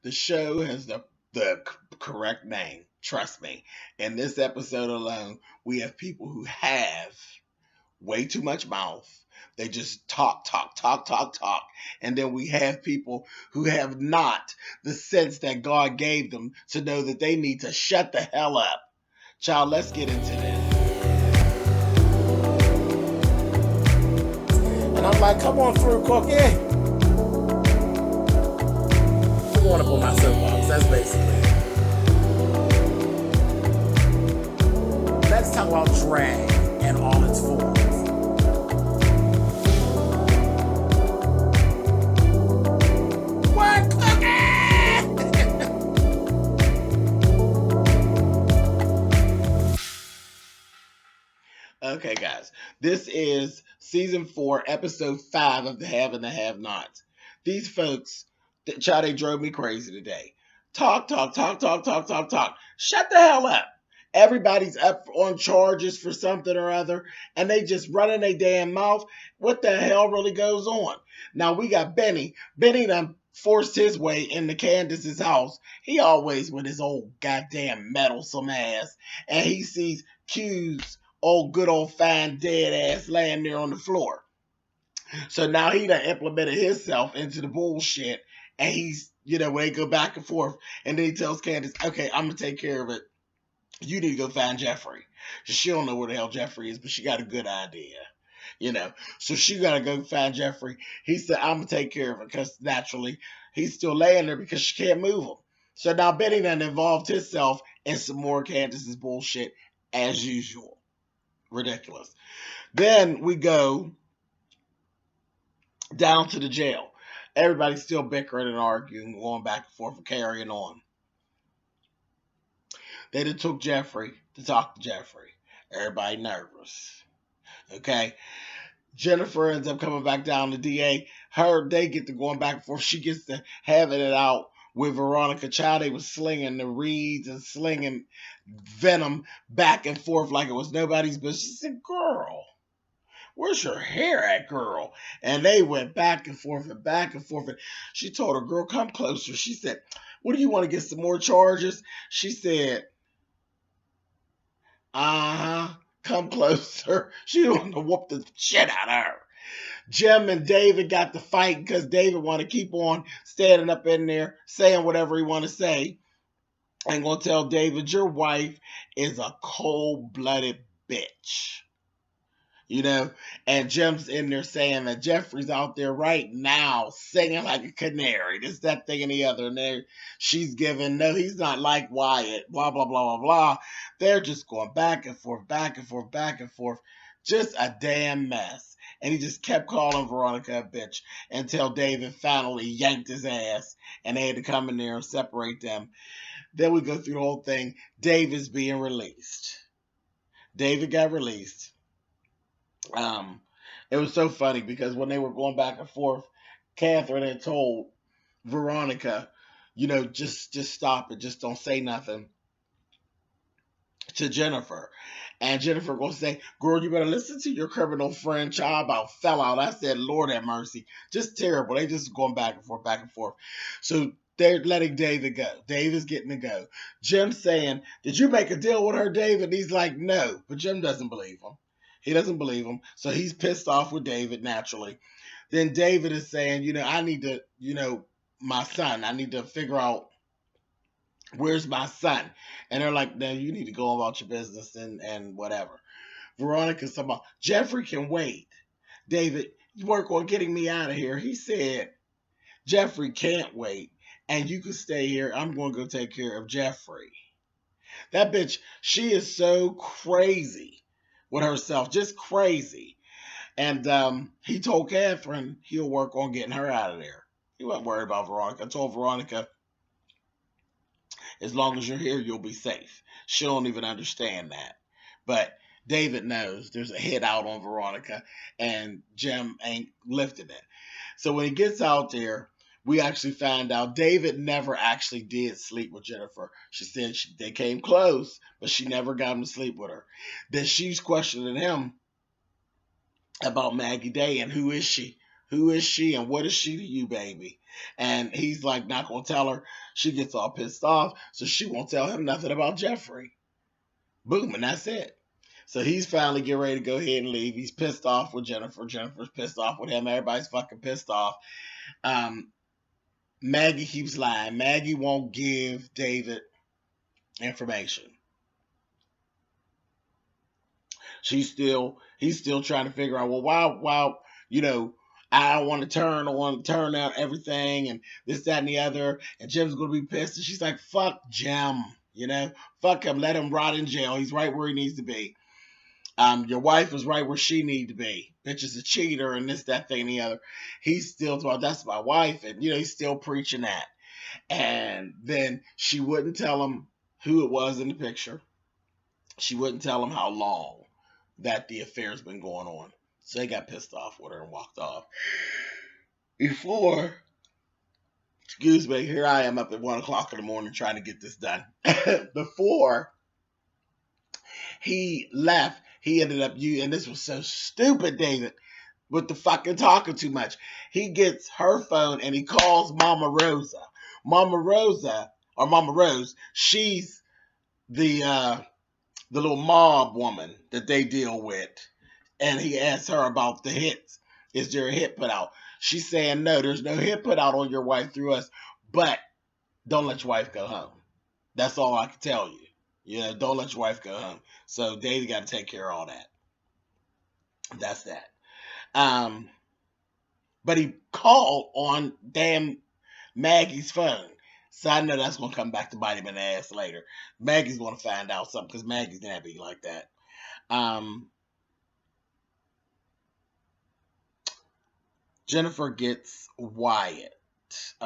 The show has the correct name. Trust me. In this episode alone, we have people who have way too much mouth. They just talk, talk, talk, talk, talk. And then we have people who have not the sense that God gave them to know that they need to shut the hell up. Child, let's get into this. And I'm like, come on through, Cookie. I want to pull my soapbox. That's basically. Let's talk about drag and all its forms. What, Okay, guys, this is season 4, episode 5 of the Have and the Have Nots. These folks, child, they drove me crazy today. Talk, talk, talk, talk, talk, talk, talk. Shut the hell up. Everybody's up on charges for something or other, and they just running their damn mouth. What the hell really goes on? Now we got Benny. Benny done forced his way into Candace's house. He always with his old goddamn meddlesome ass, and he sees Q's old good old fine dead ass laying there on the floor. So now he done implemented himself into the bullshit, and he's, when they go back and forth, and then he tells Candace, okay, I'm gonna take care of it. You need to go find Jeffrey. She don't know where the hell Jeffrey is, but she got a good idea. So she gotta go find Jeffrey. He said, I'm gonna take care of it, because naturally he's still laying there because she can't move him. So now Benny done involved himself in some more Candace's bullshit as usual. Ridiculous. Then we go down to the jail. Everybody's still bickering and arguing, going back and forth and carrying on. They done took Jeffrey to talk to Jeffrey. Everybody nervous. Okay. Jennifer ends up coming back down to DA. They get to going back and forth. She gets to having it out with Veronica. Child, they was slinging the reeds and slinging venom back and forth like it was nobody's business. She said, girl, where's your hair at, girl? And they went back and forth and back and forth. And she told her, girl, come closer. She said, what do you want to get some more charges? She said, come closer. She wanted to whoop the shit out of her. Jim and David got to fight because David want to keep on standing up in there, saying whatever he want to say. I'm going to tell David, your wife is a cold-blooded bitch. And Jim's in there saying that Jeffrey's out there right now singing like a canary. This, that, thing, and the other. And she's giving, no, he's not like Wyatt, blah, blah, blah, blah, blah. They're just going back and forth, back and forth, back and forth. Just a damn mess. And he just kept calling Veronica a bitch until David finally yanked his ass and they had to come in there and separate them. Then we go through the whole thing. David's being released. David got released. It was so funny because when they were going back and forth, Catherine had told Veronica, just stop it, just don't say nothing to Jennifer. And Jennifer gonna say, girl, you better listen to your criminal friend, child, about fell out. I said, Lord have mercy. Just terrible. They just going back and forth, back and forth. So they're letting David go. David's getting to go. Jim saying, did you make a deal with her, David? And he's like, no. But Jim doesn't believe him. He doesn't believe him. So he's pissed off with David, naturally. Then David is saying, I need to, my son, I need to figure out where's my son. And they're like, no, you need to go about your business and whatever. Veronica's talking about, Jeffrey can wait. David, you work on getting me out of here. He said, Jeffrey can't wait. And you can stay here. I'm going to go take care of Jeffrey. That bitch, she is so crazy with herself, just crazy. And he told Catherine he'll work on getting her out of there. He wasn't worried about Veronica. I told Veronica, as long as you're here, you'll be safe. She don't even understand that. But David knows there's a hit out on Veronica, and Jim ain't lifted it. So when he gets out there, we actually find out David never actually did sleep with Jennifer. She said they came close, but she never got him to sleep with her. Then she's questioning him about Maggie Day and who is she? Who is she and what is she to you, baby? And he's like, not going to tell her. She gets all pissed off, so she won't tell him nothing about Jeffrey. Boom, and that's it. So he's finally getting ready to go ahead and leave. He's pissed off with Jennifer. Jennifer's pissed off with him. Everybody's fucking pissed off. Um, Maggie keeps lying. Maggie won't give David information. He's still trying to figure out, well, why, I don't want to turn, I want to turn out everything and this, that, and the other. And Jim's going to be pissed. And she's like, fuck Jim, fuck him. Let him rot in jail. He's right where he needs to be. Your wife is right where she need to be. Bitch is a cheater and this, that, thing, and the other. He's still talking, that's my wife. And, he's still preaching that. And then she wouldn't tell him who it was in the picture. She wouldn't tell him how long that the affair's been going on. So they got pissed off with her and walked off. Before, excuse me, here I am up at 1 o'clock in the morning trying to get this done. Before he left, he ended up, and this was so stupid, David, with the fucking talking too much. He gets her phone and he calls Mama Rosa. Mama Rose, she's the little mob woman that they deal with. And he asks her about the hits. Is there a hit put out? She's saying, no, there's no hit put out on your wife through us, but don't let your wife go home. That's all I can tell you. Don't let your wife go home. So David got to take care of all that. That's that. But he called on damn Maggie's phone. So I know that's going to come back to bite him in the ass later. Maggie's going to find out something because Maggie's nappy like that. Jennifer gets Wyatt.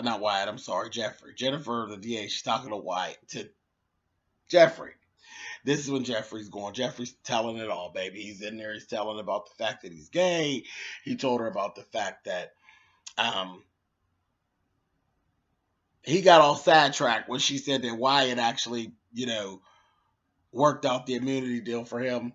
Not Wyatt, I'm sorry, Jeffrey. Jennifer, the DA, she's talking to Jeffrey. This is when Jeffrey's going. Jeffrey's telling it all, baby. He's in there. He's telling about the fact that he's gay. He told her about the fact that he got all sidetracked when she said that Wyatt actually, worked out the immunity deal for him.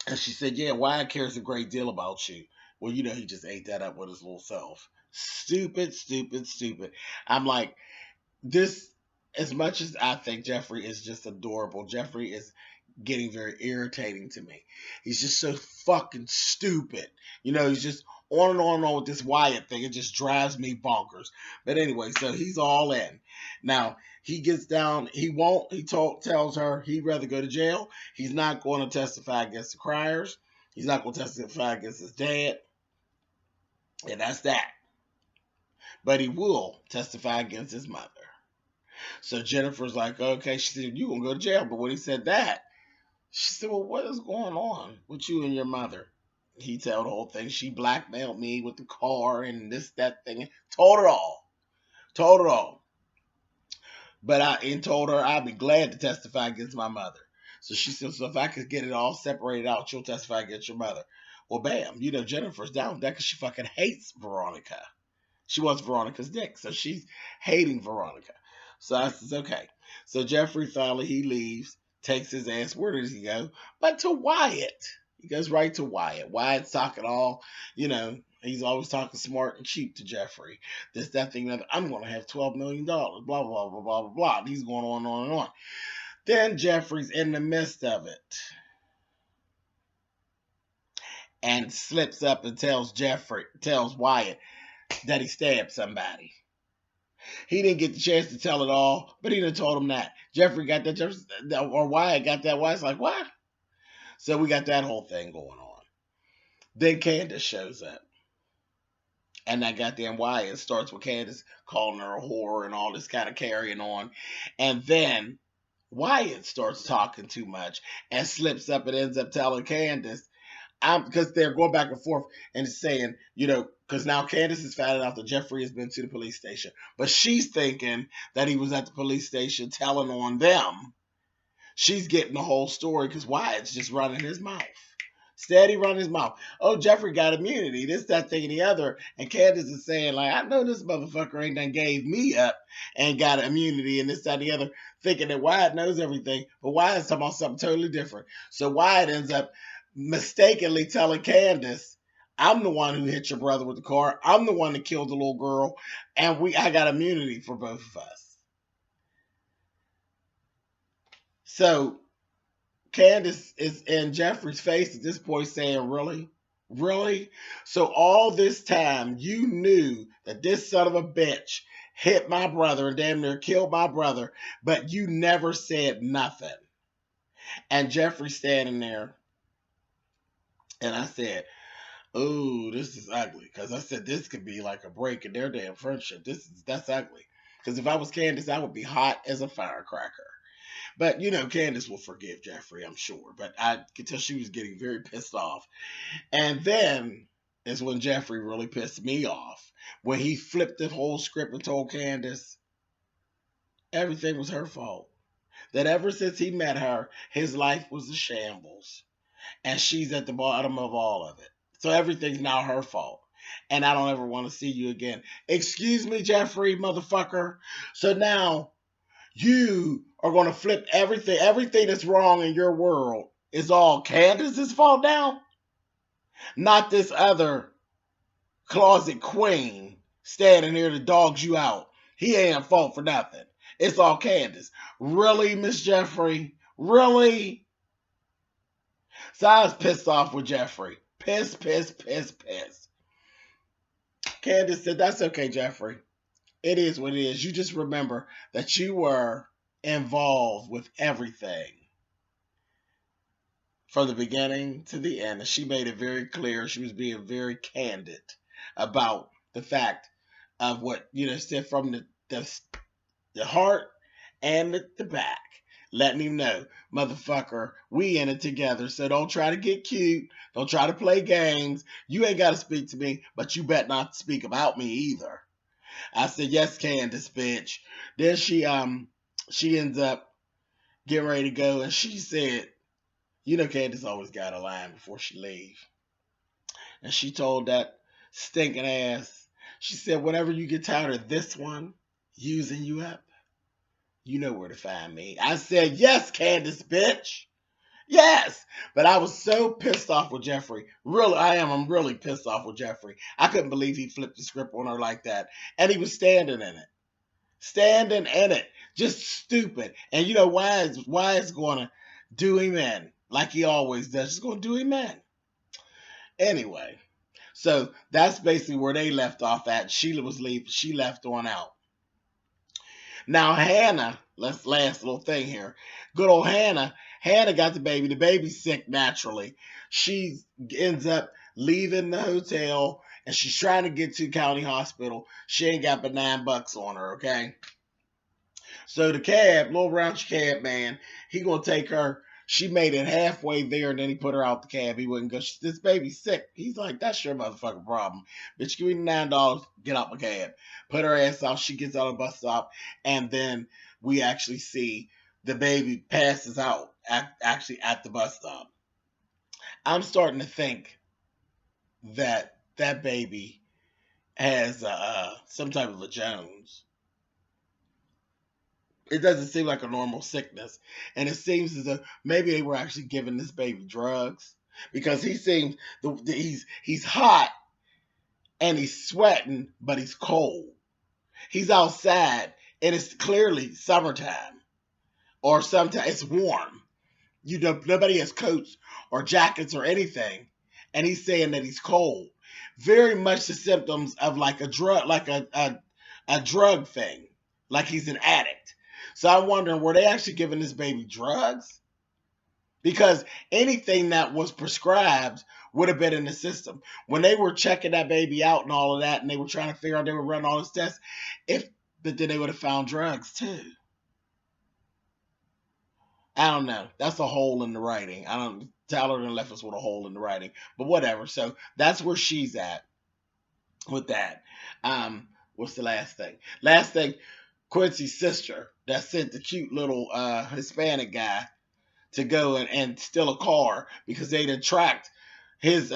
And she said, yeah, Wyatt cares a great deal about you. Well, he just ate that up with his little self. Stupid, stupid, stupid. I'm like, this, as much as I think Jeffrey is just adorable, Jeffrey is getting very irritating to me. He's just so fucking stupid. He's just on and on and on with this Wyatt thing. It just drives me bonkers. But anyway, so he's all in. Now, he gets down. Tells her he'd rather go to jail. He's not going to testify against the criers. He's not going to testify against his dad. And that's that. But he will testify against his mother. So Jennifer's like, okay. She said, you going to go to jail. But when he said that, she said, well, what is going on with you and your mother? He told the whole thing. She blackmailed me with the car and this, that thing. Told it all. But I told her I'd be glad to testify against my mother. So she said, so if I could get it all separated out, you'll testify against your mother. Well, bam, Jennifer's down with that because she fucking hates Veronica. She wants Veronica's dick, so she's hating Veronica. So I says, okay. So Jeffrey finally, he leaves, takes his ass. Where does he go? But to Wyatt. He goes right to Wyatt. Wyatt's talking all, he's always talking smart and cheap to Jeffrey. This, that, thing, that. I'm going to have $12 million. Blah, blah, blah, blah, blah, blah. And he's going on and on. Then Jeffrey's in the midst of it and slips up and tells Wyatt that he stabbed somebody. He didn't get the chance to tell it all, but he done told him that. Jeffrey got that, or Wyatt got that. Wyatt's like, what? So we got that whole thing going on. Then Candace shows up. And that goddamn Wyatt starts with Candace calling her a whore and all this kind of carrying on. And then Wyatt starts talking too much and slips up and ends up telling Candace, because they're going back and forth and saying, because now Candace is finding out that Jeffrey has been to the police station. But she's thinking that he was at the police station telling on them. She's getting the whole story because Wyatt's just running his mouth. Steady running his mouth. Oh, Jeffrey got immunity. This, that, thing, and the other. And Candace is saying, like, I know this motherfucker ain't done gave me up and got immunity and this, that, and the other, thinking that Wyatt knows everything. But Wyatt's talking about something totally different. So Wyatt ends up mistakenly telling Candace, I'm the one who hit your brother with the car. I'm the one that killed the little girl, and I got immunity for both of us. So Candace is in Jeffrey's face at this point saying, really? Really? So all this time you knew that this son of a bitch hit my brother and damn near killed my brother, but you never said nothing. And Jeffrey's standing there, and I said, "Oh, this is ugly." Because I said this could be like a break in their damn friendship. That's ugly. Because if I was Candace, I would be hot as a firecracker. But Candace will forgive Jeffrey, I'm sure. But I could tell she was getting very pissed off. And then is when Jeffrey really pissed me off. When he flipped the whole script and told Candace everything was her fault. That ever since he met her, his life was a shambles. And she's at the bottom of all of it. So everything's now her fault. And I don't ever want to see you again. Excuse me, Jeffrey, motherfucker. So now you are going to flip everything. Everything that's wrong in your world is all Candace's fault now? Not this other closet queen standing here to dogs you out. He ain't at fault for nothing. It's all Candace. Really, Miss Jeffrey? Really? So I was pissed off with Jeffrey. Piss. Candace said, that's okay, Jeffrey. It is what it is. You just remember that you were involved with everything from the beginning to the end. And she made it very clear. She was being very candid about the fact of what, said from the heart and the back. Letting him know, motherfucker, we in it together. So don't try to get cute. Don't try to play games. You ain't got to speak to me, but you bet not speak about me either. I said, yes, Candace, bitch. Then she ends up getting ready to go, and she said, Candace always got a line before she leave. And she told that stinking ass, she said, whenever you get tired of this one using you up, you know where to find me. I said, yes, Candace, bitch. Yes. But I was so pissed off with Jeffrey. Really, I am. I'm really pissed off with Jeffrey. I couldn't believe he flipped the script on her like that. And he was standing in it. Standing in it. Just stupid. And why is going to do him in like he always does. Just going to do him in. Anyway. So that's basically where they left off at. Sheila was leaving. She left on out. Now, Hannah, last little thing here. Good old Hannah. Hannah got the baby. The baby's sick naturally. She ends up leaving the hotel and she's trying to get to county hospital. She ain't got but $9 on her, okay? So the little raunchy cab man, he gonna take her. She made it halfway there and then he put her out the cab. He wouldn't go. This baby's sick. He's like, that's your motherfucking problem. Bitch, give me $9, get out my cab. Put her ass off. She gets out of the bus stop. And then we actually see the baby passes out actually at the bus stop. I'm starting to think that baby has some type of a Jones. It doesn't seem like a normal sickness. And it seems as though maybe they were actually giving this baby drugs. Because he seems, he's hot and he's sweating, but he's cold. He's outside and it's clearly summertime. Or sometimes it's warm. Nobody has coats or jackets or anything. And he's saying that he's cold. Very much the symptoms of like a drug, like a drug thing. Like he's an addict. So I'm wondering, were they actually giving this baby drugs? Because anything that was prescribed would have been in the system. When they were checking that baby out and all of that, and they were trying to figure out, they were running all this tests, but then they would have found drugs too. I don't know. That's a hole in the writing. Tyler done left us with a hole in the writing. But whatever. So that's where she's at with that. What's the last thing? Last thing, Quincy's sister that sent the cute little Hispanic guy to go and steal a car because they had tracked his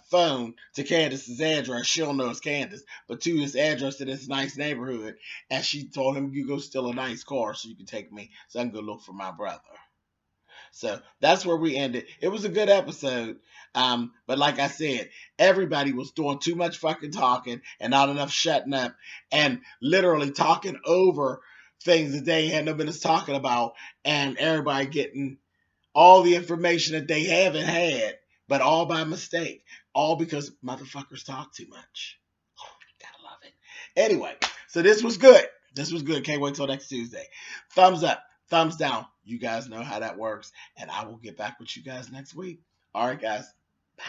phone to Candace's address. She don't know it's Candace, but to his address in this nice neighborhood. And she told him, you go steal a nice car so you can take me so I can go look for my brother. So that's where we ended. It was a good episode. But like I said, everybody was doing too much fucking talking and not enough shutting up and literally talking over things that they had no business talking about, and everybody getting all the information that they haven't had, but all by mistake. All because motherfuckers talk too much. Oh, gotta love it. Anyway, so this was good. This was good. Can't wait till next Tuesday. Thumbs up, thumbs down. You guys know how that works. And I will get back with you guys next week. All right, guys. Bye.